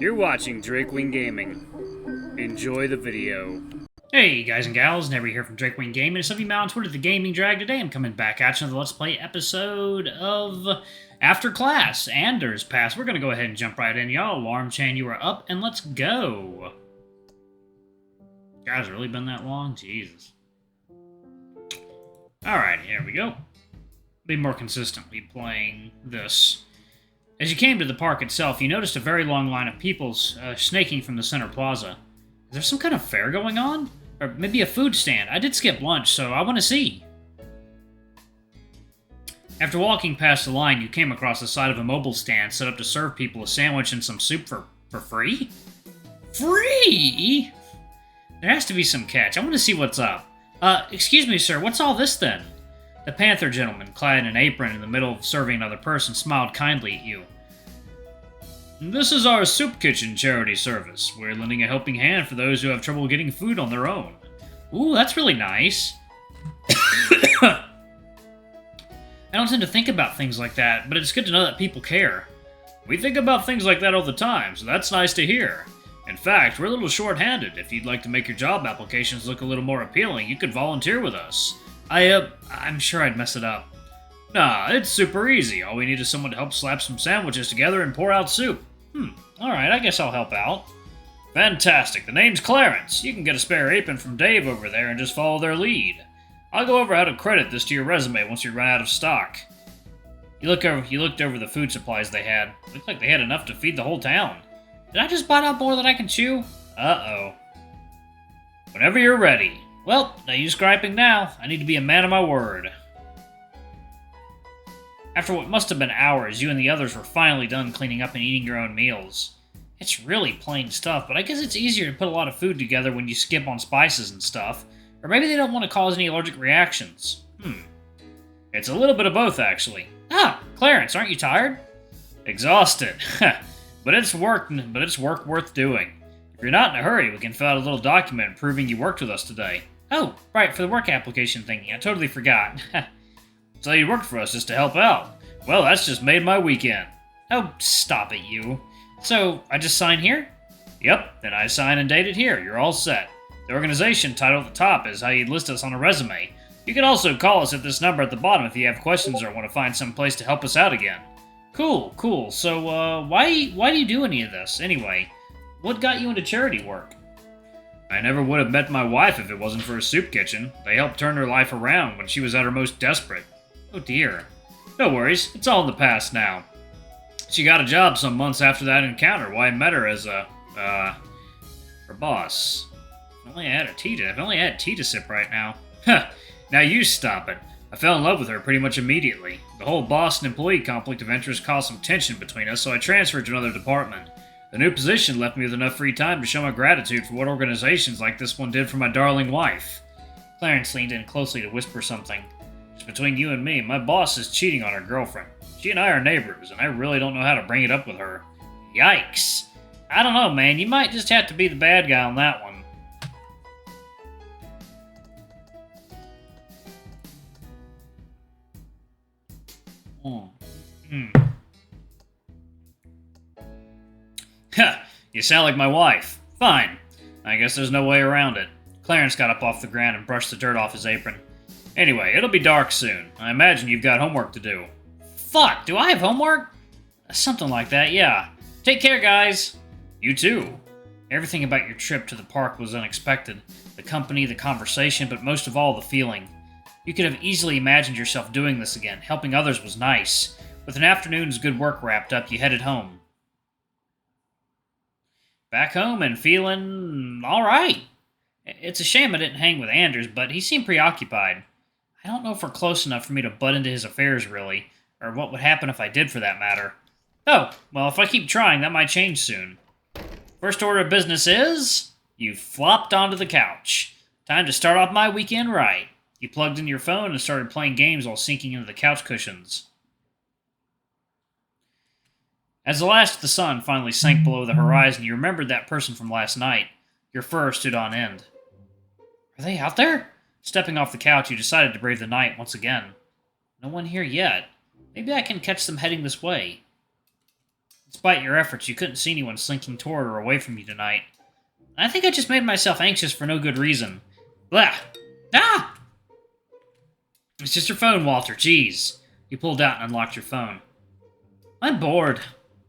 You're watching Drakewing Gaming. Enjoy the video. Hey guys and gals, Never here from Drakewing Gaming. It's something on Twitter, The Gaming Drag. Today I'm coming back at you with the Let's Play episode of After Class, Anders Pass. We're going to go ahead and jump right in, y'all. Alarm chain, you are up, and let's go. Guys, really been that long? Jesus. Alright, here we go. Be more consistently playing this. As you came to the park itself, you noticed a very long line of people snaking from the center plaza. Is there some kind of fair going on? Or maybe a food stand? I did skip lunch, so I want to see. After walking past the line, you came across the side of a mobile stand set up to serve people a sandwich and some soup for free? Free? There has to be some catch. I want to see what's up. Excuse me, sir, what's all this then? The panther gentleman, clad in an apron in the middle of serving another person, smiled kindly at you. This is our soup kitchen charity service. We're lending a helping hand for those who have trouble getting food on their own. Ooh, that's really nice. I don't tend to think about things like that, but it's good to know that people care. We think about things like that all the time, so that's nice to hear. In fact, we're a little short-handed. If you'd like to make your job applications look a little more appealing, you could volunteer with us. I'm sure I'd mess it up. Nah, it's super easy. All we need is someone to help slap some sandwiches together and pour out soup. Alright, I guess I'll help out. Fantastic. The name's Clarence. You can get a spare apron from Dave over there and just follow their lead. I'll go over how to credit this to your resume once you run out of stock. You looked over the food supplies they had. Looked like they had enough to feed the whole town. Did I just bite out more than I can chew? Uh-oh. Whenever you're ready. Well, no use griping now. I need to be a man of my word. After what must have been hours, you and the others were finally done cleaning up and eating your own meals. It's really plain stuff, but I guess it's easier to put a lot of food together when you skip on spices and stuff. Or maybe they don't want to cause any allergic reactions. It's a little bit of both, actually. Ah, Clarence, aren't you tired? Exhausted. But it's work worth doing. If you're not in a hurry, we can fill out a little document proving you worked with us today. Oh, right, for the work application thingy. I totally forgot. So you worked for us just to help out. Well, that's just made my weekend. Oh, stop it, you. So, I just sign here? Yep, then I sign and date it here. You're all set. The organization title at the top is how you'd list us on a resume. You can also call us at this number at the bottom if you have questions or want to find some place to help us out again. Cool. So, why do you do any of this, anyway? What got you into charity work? I never would have met my wife if it wasn't for a soup kitchen. They helped turn her life around when she was at her most desperate. Oh dear. No worries, it's all in the past now. She got a job some months after that encounter. Why I met her as her boss. If only I had tea to sip right now. Huh, now you stop it. I fell in love with her pretty much immediately. The whole boss and employee conflict of interest caused some tension between us, so I transferred to another department. The new position left me with enough free time to show my gratitude for what organizations like this one did for my darling wife. Clarence leaned in closely to whisper something. Just between you and me, my boss is cheating on her girlfriend. She and I are neighbors, and I really don't know how to bring it up with her. Yikes. I don't know, man. You might just have to be the bad guy on that one. You sound like my wife. Fine. I guess there's no way around it. Clarence got up off the ground and brushed the dirt off his apron. Anyway, it'll be dark soon. I imagine you've got homework to do. Fuck, do I have homework? Something like that, yeah. Take care, guys. You too. Everything about your trip to the park was unexpected. The company, the conversation, but most of all, the feeling. You could have easily imagined yourself doing this again. Helping others was nice. With an afternoon's good work wrapped up, you headed home. Back home and feeling alright. It's a shame I didn't hang with Anders, but he seemed preoccupied. I don't know if we're close enough for me to butt into his affairs, really, or what would happen if I did, for that matter. Oh, well, if I keep trying, that might change soon. First order of business is... You flopped onto the couch. Time to start off my weekend right. You plugged in your phone and started playing games while sinking into the couch cushions. As the last of the sun finally sank below the horizon, you remembered that person from last night. Your fur stood on end. Are they out there? Stepping off the couch, you decided to brave the night once again. No one here yet. Maybe I can catch them heading this way. Despite your efforts, you couldn't see anyone slinking toward or away from you tonight. I think I just made myself anxious for no good reason. Blah! Ah! It's just your phone, Walter. Jeez. You pulled out and unlocked your phone. I'm bored.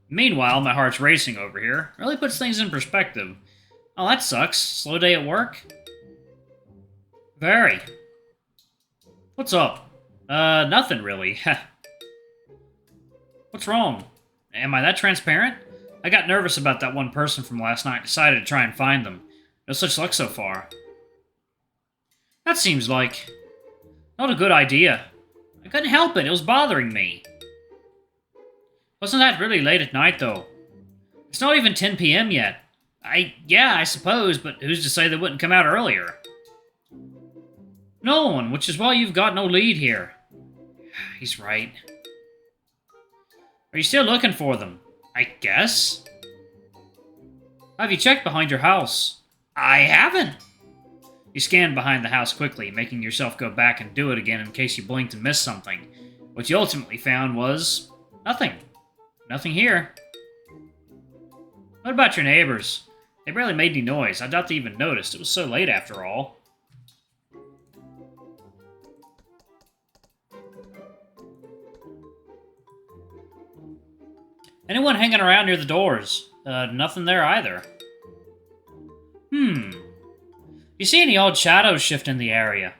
Meanwhile, my heart's racing over here. Really puts things in perspective. Oh, that sucks. Slow day at work? Very. What's up? Nothing really. What's wrong? Am I that transparent? I got nervous about that one person from last night and decided to try and find them. No such luck so far. That seems like... not a good idea. I couldn't help it. It was bothering me. Wasn't that really late at night, though? It's not even 10 p.m. yet. Yeah, I suppose, but who's to say they wouldn't come out earlier? No one, which is why you've got no lead here. He's right. Are you still looking for them? I guess. Have you checked behind your house? I haven't. You scanned behind the house quickly, making yourself go back and do it again in case you blinked and missed something. What you ultimately found was... nothing. Nothing here. What about your neighbors? They barely made any noise. I doubt they even noticed. It was so late after all. Anyone hanging around near the doors? Nothing there either. You see any odd shadows shift in the area?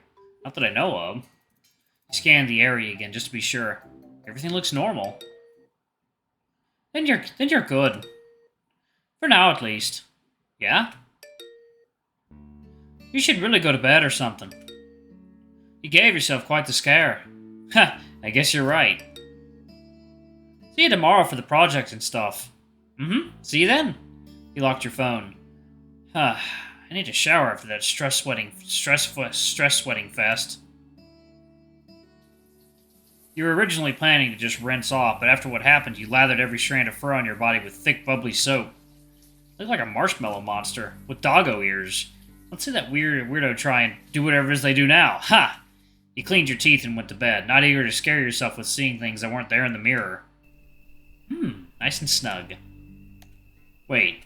Not that I know of. You scanned the area again just to be sure. Everything looks normal. Then you're good. For now, at least. Yeah? You should really go to bed or something. You gave yourself quite the scare. Ha, I guess you're right. See you tomorrow for the project and stuff. See you then. You locked your phone. I need a shower after that stress sweating fest. You were originally planning to just rinse off, but after what happened, you lathered every strand of fur on your body with thick, bubbly soap. Looked like a marshmallow monster with doggo ears. Let's see that weirdo try and do whatever it is they do now. Ha! You cleaned your teeth and went to bed, not eager to scare yourself with seeing things that weren't there in the mirror. Nice and snug. Wait.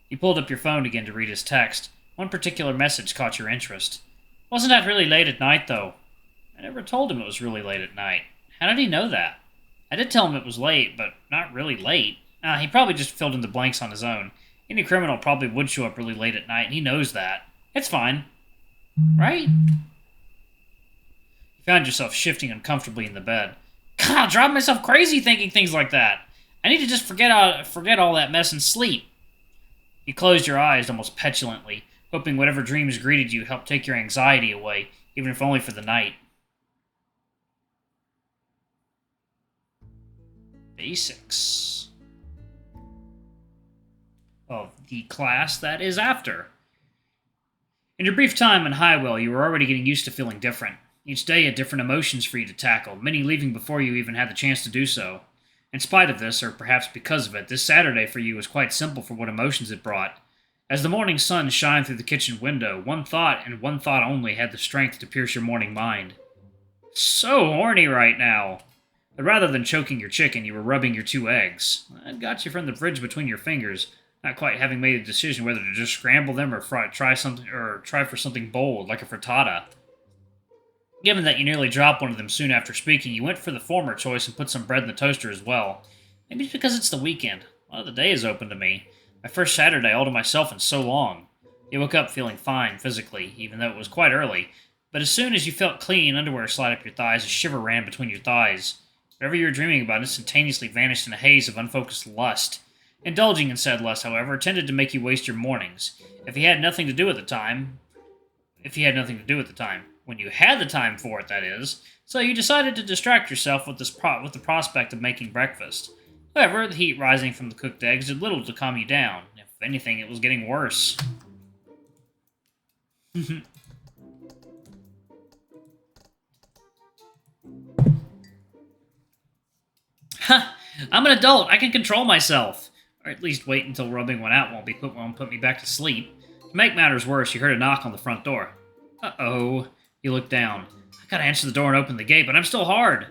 You pulled up your phone again to read his text. One particular message caught your interest. Wasn't that really late at night, though? I never told him it was really late at night. How did he know that? I did tell him it was late, but not really late. He probably just filled in the blanks on his own. Any criminal probably would show up really late at night, and he knows that. It's fine. Right? You found yourself shifting uncomfortably in the bed. God, I'll drive myself crazy thinking things like that. I need to just forget all that mess and sleep. You closed your eyes almost petulantly, hoping whatever dreams greeted you helped take your anxiety away, even if only for the night. Basics of the class that is after. In your brief time in Highwell, you were already getting used to feeling different. Each day had different emotions for you to tackle, many leaving before you even had the chance to do so. In spite of this, or perhaps because of it, this Saturday for you was quite simple for what emotions it brought. As the morning sun shined through the kitchen window, one thought, and one thought only, had the strength to pierce your morning mind. So horny right now! But rather than choking your chicken, you were rubbing your 2 eggs. That got you from the fridge between your fingers, not quite having made a decision whether to just scramble them or try for something bold, like a frittata. Given that you nearly dropped one of them soon after speaking, you went for the former choice and put some bread in the toaster as well. Maybe it's because it's the weekend. Well, the day is open to me. My first Saturday all to myself in so long. You woke up feeling fine physically, even though it was quite early. But as soon as you felt clean underwear slide up your thighs, a shiver ran between your thighs. Whatever you were dreaming about instantaneously vanished in a haze of unfocused lust. Indulging in said lust, however, tended to make you waste your mornings. If you had nothing to do at the time. When you had the time for it, that is. So you decided to distract yourself with the prospect of making breakfast. However, the heat rising from the cooked eggs did little to calm you down. If anything, it was getting worse. Ha! I'm an adult. I can control myself. Or at least wait until rubbing one out won't put me back to sleep. To make matters worse, you heard a knock on the front door. Uh-oh. You look down. I gotta answer the door and open the gate, but I'm still hard.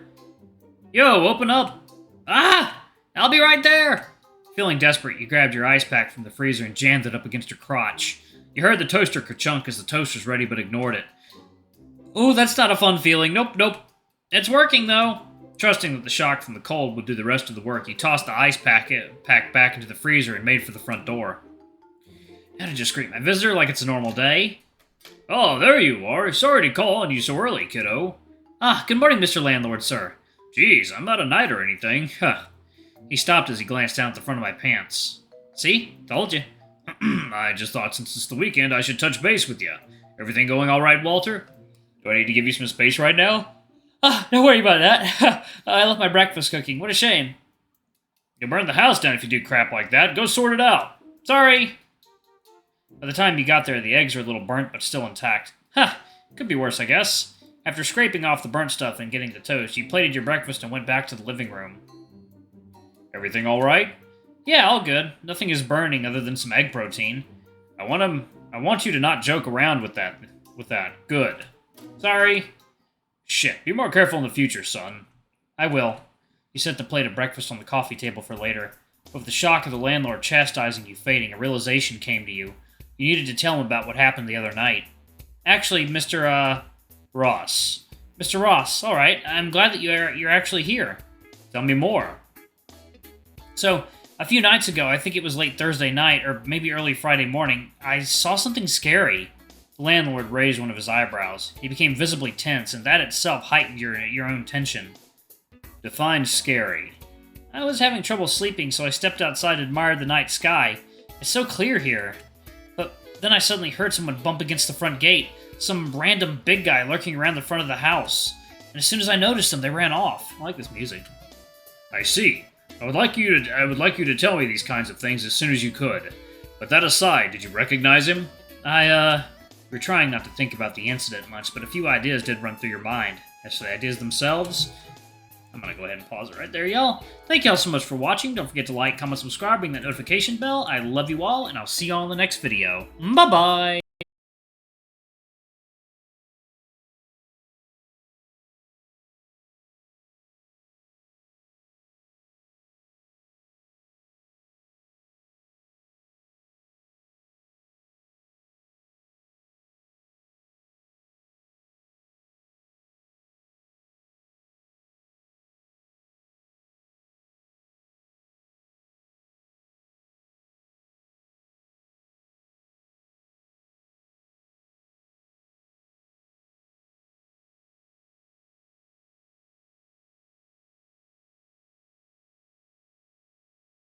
Yo, open up. Ah! I'll be right there. Feeling desperate, you grabbed your ice pack from the freezer and jammed it up against your crotch. You heard the toaster ka-chunk as the toast was ready but ignored it. Ooh, that's not a fun feeling. Nope. It's working, though. Trusting that the shock from the cold would do the rest of the work, you tossed the ice pack back into the freezer and made for the front door. How did you greet my visitor like it's a normal day? Oh, there you are. Sorry to call on you so early, kiddo. Ah, good morning, Mr. Landlord, sir. Geez, I'm not a knight or anything. Huh. He stopped as he glanced down at the front of my pants. See? Told you. I just thought since it's the weekend, I should touch base with you. Everything going all right, Walter? Do I need to give you some space right now? Ah, don't worry about that. I left my breakfast cooking. What a shame. You'll burn the house down if you do crap like that. Go sort it out. Sorry. By the time you got there, the eggs were a little burnt, but still intact. Could be worse, I guess. After scraping off the burnt stuff and getting the toast, you plated your breakfast and went back to the living room. Everything all right? Yeah, all good. Nothing is burning other than some egg protein. I want you to not joke around with that. Good. Sorry. Shit, be more careful in the future, son. I will. You set the plate of breakfast on the coffee table for later. But with the shock of the landlord chastising you fading, a realization came to you. You needed to tell him about what happened the other night. Actually, Mr. Ross. Mr. Ross, alright, I'm glad that you're actually here. Tell me more. So, a few nights ago, I think it was late Thursday night, or maybe early Friday morning, I saw something scary. The landlord raised one of his eyebrows. He became visibly tense, and that itself heightened your own tension. Define scary. I was having trouble sleeping, so I stepped outside and admired the night sky. It's so clear here. But then I suddenly heard someone bump against the front gate. Some random big guy lurking around the front of the house. And as soon as I noticed them, they ran off. I like this music. I see. I would like you to tell me these kinds of things as soon as you could. But that aside, did you recognize him? We're trying not to think about the incident much, but a few ideas did run through your mind. As for the ideas themselves, I'm gonna go ahead and pause it right there, y'all. Thank y'all so much for watching. Don't forget to like, comment, subscribe, ring that notification bell. I love you all, and I'll see y'all in the next video. Bye-bye!